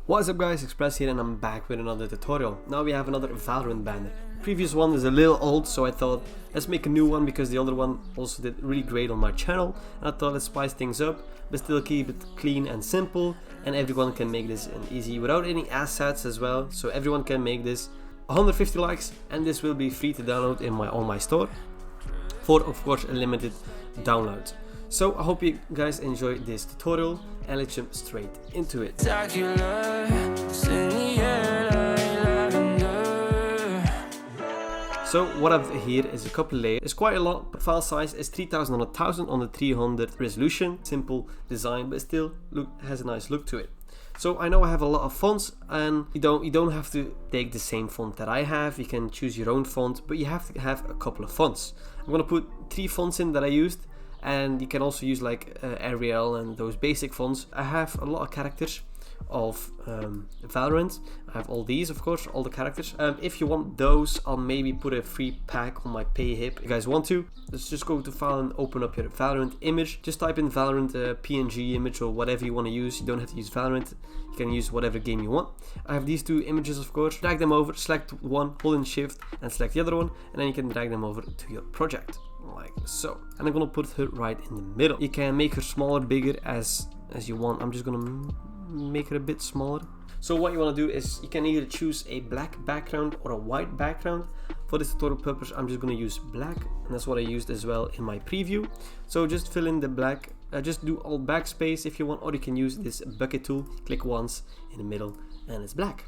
What's up guys, Express here and I'm back with another tutorial. Now we have another Valorant banner. Previous one is a little old, so I thought let's make a new one because the other one also did really great on my channel, and I thought let's spice things up but still keep it clean and simple, and everyone can make this and easy without any assets as well, so everyone can make this. 150 likes and this will be free to download on my store for of course a limited download. So I hope you guys enjoy this tutorial and let's jump straight into it. So what I've here is a couple layers. It's quite a lot, but file size is 3000 on 1000 on the 300 resolution. Simple design, but still has a nice look to it. So I know I have a lot of fonts, and you don't have to take the same font that I have. You can choose your own font, but you have to have a couple of fonts. I'm gonna put 3 fonts in that I used, and you can also use like Arial and those basic fonts. I have a lot of characters of Valorant. I have all these, of course, all the characters. If you want those, I'll maybe put a free pack on my PayHip. If you guys want to, let's just go to file and open up your Valorant image. Just type in Valorant PNG image or whatever you want to use. You don't have to use Valorant. You can use whatever game you want. I have these 2 images, of course. Drag them over, select one, hold in shift and select the other one, and then you can drag them over to your project like so. And I'm gonna put her right in the middle. You can make her smaller, bigger as you want. I'm just gonna make it a bit smaller. So what you want to do is you can either choose a black background or a white background. For this tutorial purpose, I'm just going to use black, and that's what I used as well in my preview. So just fill in the black, just do alt backspace if you want, or you can use this bucket tool, click once in the middle and it's black.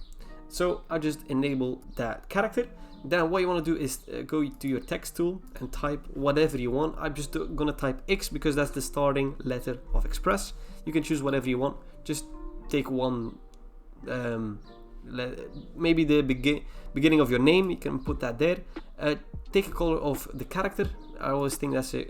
So I just enable that character. Then what you want to do is go to your text tool and type whatever you want. I'm just gonna type X because that's the starting letter of Express. You can choose whatever you want. Just take one, maybe the beginning of your name, you can put that there. Take a color of the character. I always think that's a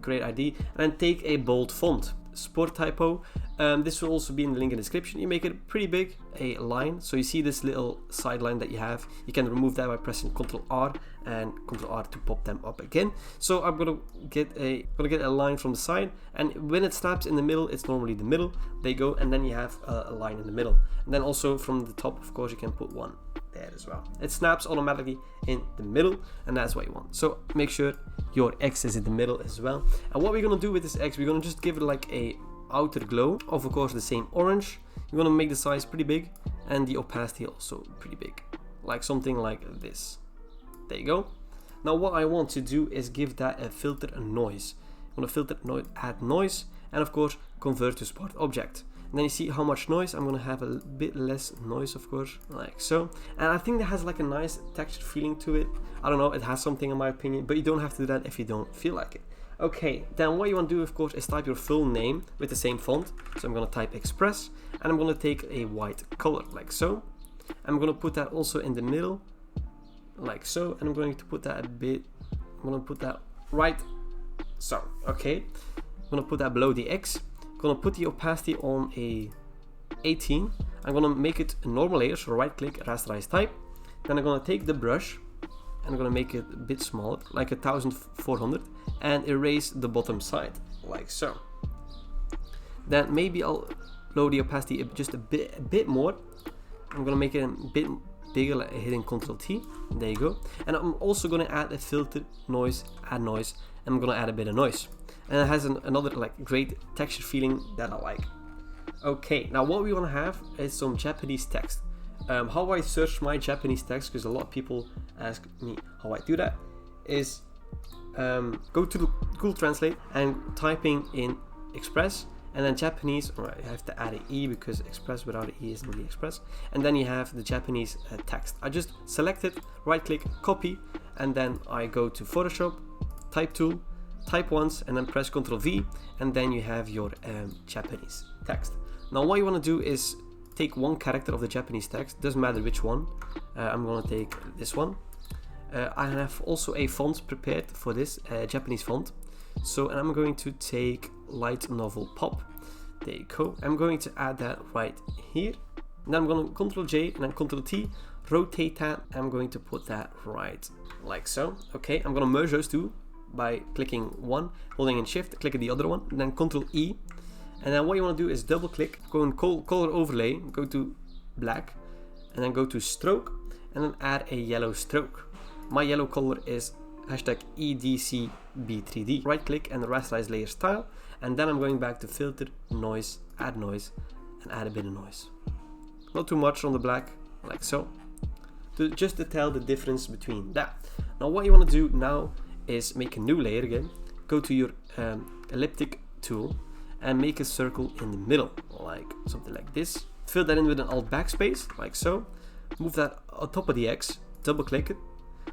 great idea. And then take a bold font, Sport Typo. This will also be in the link in the description. You make it pretty big, a line, so you see this little sideline that you have. You can remove that by pressing Ctrl R and Ctrl R to pop them up again. So I'm gonna get a line from the side, and when it snaps in the middle, it's normally the middle. There you go, and then you have a line in the middle. And then also from the top, of course, you can put one there as well. It snaps automatically in the middle, and that's what you want. So make sure your X is in the middle as well. And what we're gonna do with this X, we're gonna just give it like a outer glow of course the same orange. You're gonna make the size pretty big and the opacity also pretty big, like something like this. There you go. Now what I want to do is give that a filter and noise. I'm gonna filter, add noise, and of course convert to smart object. And then you see how much noise. I'm gonna have a bit less noise, of course, like so. And I think that has like a nice textured feeling to it. I don't know, it has something in my opinion, but you don't have to do that if you don't feel like it. Okay, then what you want to do, of course, is type your full name with the same font. So I'm gonna type Express, and I'm gonna take a white color, like so. I'm gonna put that also in the middle, like so, and I'm going to put that a bit, I'm gonna put that right so. Okay, I'm gonna put that below the X. I'm gonna put the opacity on a 18. I'm gonna make it a normal layer, so right click, rasterize type. Then I'm gonna take the brush and I'm gonna make it a bit smaller, like 1400, and erase the bottom side, like so. Then maybe I'll lower the opacity just a bit more. I'm gonna make it a bit bigger, like hitting Ctrl T. There you go. And I'm also gonna add a filter, noise, add noise, and I'm gonna add a bit of noise. And it has another like great texture feeling that I like. Okay, now what we wanna have is some Japanese text. How I search my Japanese text, because a lot of people ask me how I do that, is go to the Google Translate and typing in Express, and then Japanese. Alright, you have to add an E because Express without an E isn't really Express. And then you have the Japanese text. I just select it, right click, copy, and then I go to Photoshop, type tool, type once, and then press Ctrl V, and then you have your Japanese text. Now what you want to do is take one character of the Japanese text, doesn't matter which one. I'm gonna take this one. I have also a font prepared for this, Japanese font. So, and I'm going to take Light Novel Pop. There you go. I'm going to add that right here. And then I'm gonna Ctrl J and then Ctrl T, rotate that. I'm going to put that right like so. Okay, I'm gonna merge those two by clicking one, holding in shift, clicking the other one, and then Ctrl E. And then what you want to do is double click, go in color overlay, go to black, and then go to stroke, and then add a yellow stroke. My yellow color is hashtag EDCB3D. Right click and rasterize layer style, and then I'm going back to filter, noise, and add a bit of noise. Not too much on the black, like so. Just to tell the difference between that. Now what you want to do now is make a new layer again. Go to your elliptic tool and make a circle in the middle, like something like this. Fill that in with an alt backspace, like so. Move that on top of the X, double click it,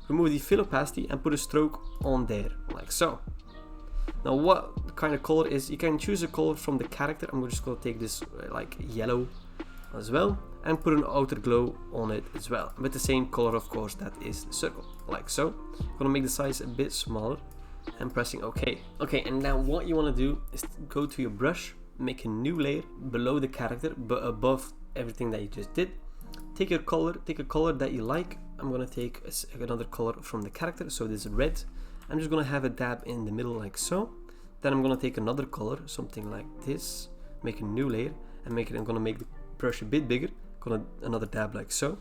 remove the fill opacity and put a stroke on there, like so. Now what kind of color is, you can choose a color from the character. I'm just going to take this like yellow as well, and put an outer glow on it as well, with the same color of course that is the circle, like so. I'm going to make the size a bit smaller and pressing OK. Okay, and now what you want to do is go to your brush, make a new layer below the character but above everything that you just did. Take your color, take a color that you like. I'm going to take another color from the character, so this is red. I'm just going to have a dab in the middle like so. Then I'm going to take another color, something like this, make a new layer and I'm going to make the brush a bit bigger. Another dab like so.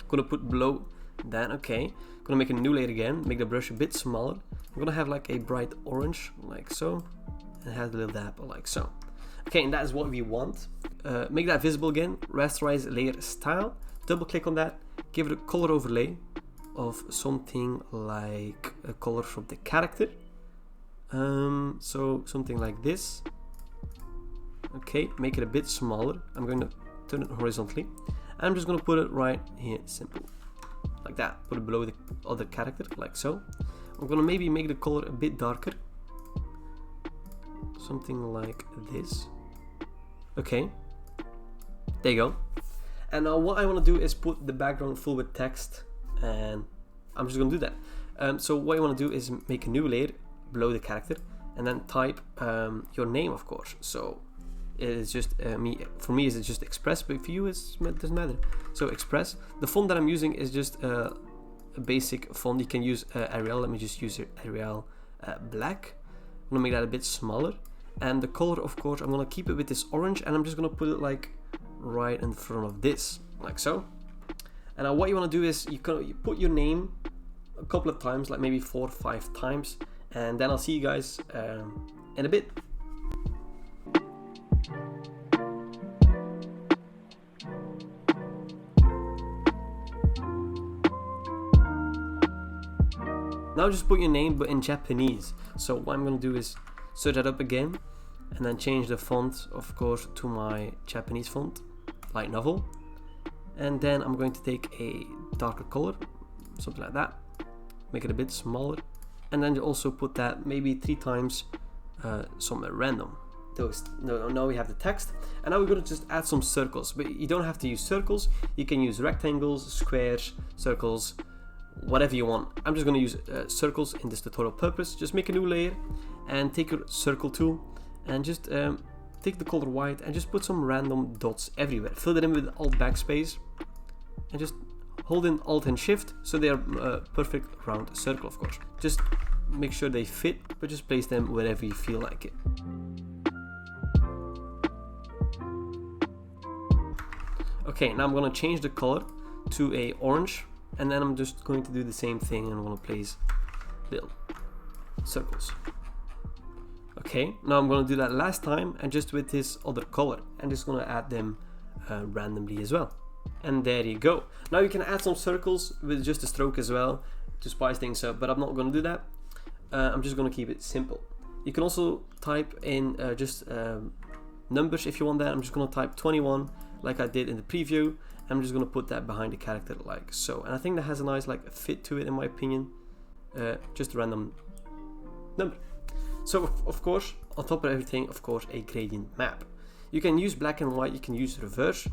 Gonna put below that, okay. Gonna make a new layer again, make the brush a bit smaller. I'm gonna have like a bright orange, like so, and have a little dab like so. Okay, and that is what we want. Make that visible again, rasterize layer style, double click on that, give it a color overlay of something like a color from the character. So something like this. Okay, make it a bit smaller. I'm going to turn it horizontally. I'm just going to put it right here, simple, like that. Put it below the other character, like so. I'm going to maybe make the color a bit darker, something like this. Okay, there you go. And now what I want to do is put the background full with text, and I'm just going to do that. So what you want to do is make a new layer below the character, and then type your name, of course. So it is just for me it's just Express, but for you it doesn't matter. So Express. The font that I'm using is just a basic font. You can use Arial. Let me just use Arial black. I'm gonna make that a bit smaller, and the color, of course, I'm gonna keep it with this orange, and I'm just gonna put it like right in front of this, like so. And now what you want to do is you put your name a couple of times, like maybe 4 or 5 times, and then I'll see you guys in a bit. Now just put your name but in Japanese. So what I'm going to do is search that up again and then change the font, of course, to my Japanese font, Light Novel. And then I'm going to take a darker color, something like that, make it a bit smaller, and then also put that maybe 3 times somewhere random. Now we have the text, and now we're going to just add some circles, but you don't have to use circles. You can use rectangles, squares, circles, whatever you want. I'm just going to use circles in this tutorial purpose. Just make a new layer and take your circle tool and just take the color white and just put some random dots everywhere. Fill it in with Alt backspace and just hold in Alt and Shift so they are a perfect round circle, of course. Just make sure they fit, but just place them wherever you feel like it. Okay, now I'm going to change the color to a orange, and then I'm just going to do the same thing, and I'm going to place little circles. Okay, now I'm going to do that last time, and just with this other color. I'm just going to add them randomly as well. And there you go. Now you can add some circles with just a stroke as well to spice things up, but I'm not going to do that. I'm just going to keep it simple. You can also type in just numbers if you want that. I'm just going to type 21 like I did in the preview. I'm just going to put that behind the character like so. And I think that has a nice like fit to it in my opinion. Just a random number. So of course, on top of everything, of course, a gradient map. You can use black and white, you can use reverse,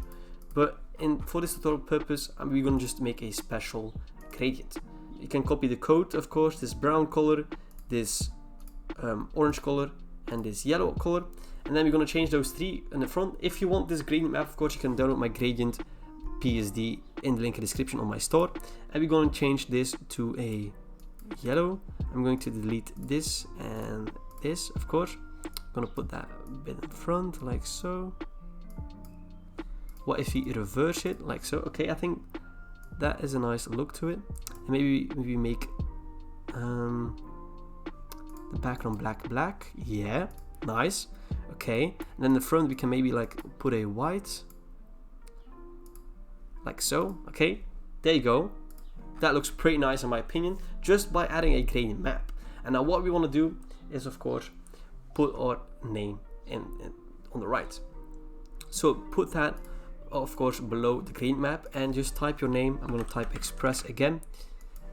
but for this tutorial purpose, we're going to just make a special gradient. You can copy the code, of course, this brown color, this orange color, and this yellow color, and then we're going to change those 3 in the front. If you want this gradient map, of course, you can download my gradient PSD in the link in the description on my store, and we're going to change this to a yellow. I'm going to delete this and this, of course, I'm gonna put that a bit in front, like so. What if you reverse it, like so? Okay, I think that is a nice look to it. And maybe make the background black. Yeah, nice. Okay, and then the front we can maybe like put a white, like so. Okay, there you go. That looks pretty nice in my opinion, just by adding a gradient map. And now what we want to do is, of course, put our name in on the right. So put that, of course, below the gradient map and just type your name. I'm going to type Express again.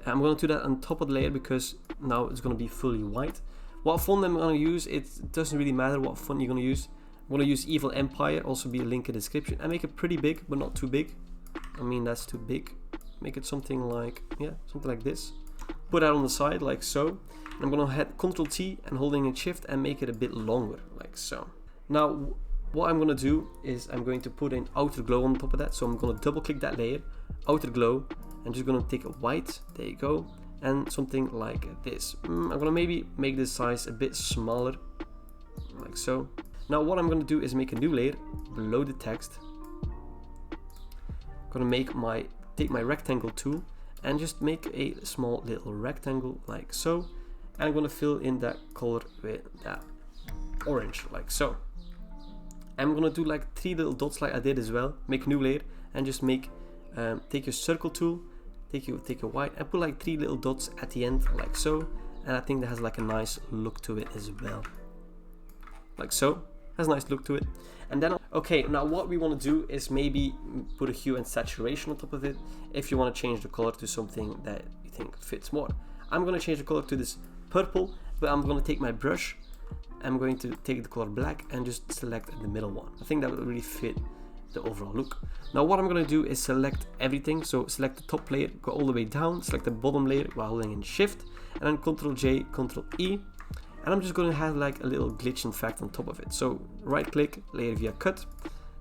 I'm going to do that on top of the layer because now it's going to be fully white. What font I'm going to use, it doesn't really matter what font you're going to use. I'm going to use Evil Empire, also be a link in the description. I make it pretty big, but not too big. I mean, that's too big. Make it something like, yeah, something like this. Put that on the side, like so. I'm going to hit Ctrl T and holding in Shift and make it a bit longer, like so. Now, what I'm going to do is I'm going to put an outer glow on top of that. So I'm going to double click that layer, outer glow, and just going to take a white, there you go, and something like this. I'm going to maybe make this size a bit smaller, like so. Now what I'm going to do is make a new layer below the text. I'm going to take my rectangle tool and just make a small little rectangle like so. And I'm going to fill in that color with that orange, like so. I'm going to do like 3 little dots like I did as well. Make a new layer and just make, take your circle tool, take your white and put like 3 little dots at the end, like so. And I think that has like a nice look to it as well, like so. Has a nice look to it. And then, okay, now what we want to do is maybe put a hue and saturation on top of it if you want to change the color to something that you think fits more. I'm going to change the color to this purple, but I'm going to take my brush, I'm going to take the color black and just select the middle one. I think that will really fit the overall look. Now what I'm going to do is select everything. So select the top layer, go all the way down, select the bottom layer while holding in Shift, and then Ctrl J, Ctrl E. And I'm just going to have like a little glitch effect on top of it. So right click, layer via cut,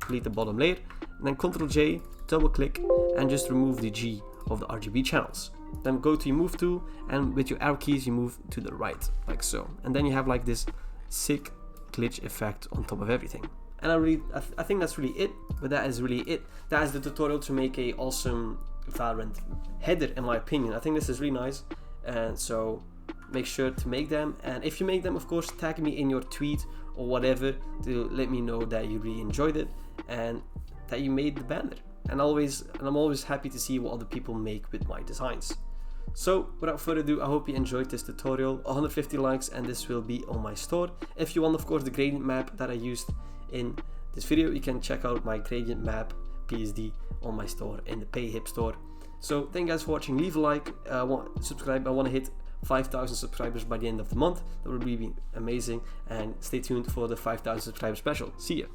delete the bottom layer, and then Ctrl J, double click, and just remove the G of the RGB channels. Then go to your move tool, and with your arrow keys you move to the right, like so. And then you have like this sick glitch effect on top of everything. And I think that's really it, but that is really it. That is the tutorial to make a awesome Valorant header, in my opinion. I think this is really nice, and so make sure to make them. And if you make them, of course, tag me in your tweet or whatever to let me know that you really enjoyed it and that you made the banner. And I'm always happy to see what other people make with my designs. So without further ado, I hope you enjoyed this tutorial. 150 likes and this will be on my store. If you want, of course, the gradient map that I used in this video, you can check out my gradient map PSD on my store in the PayHip store. So thank you guys for watching. Leave a like, subscribe. I want to hit 5,000 subscribers by the end of the month. That would really be amazing, and stay tuned for the 5,000 subscriber special. See ya.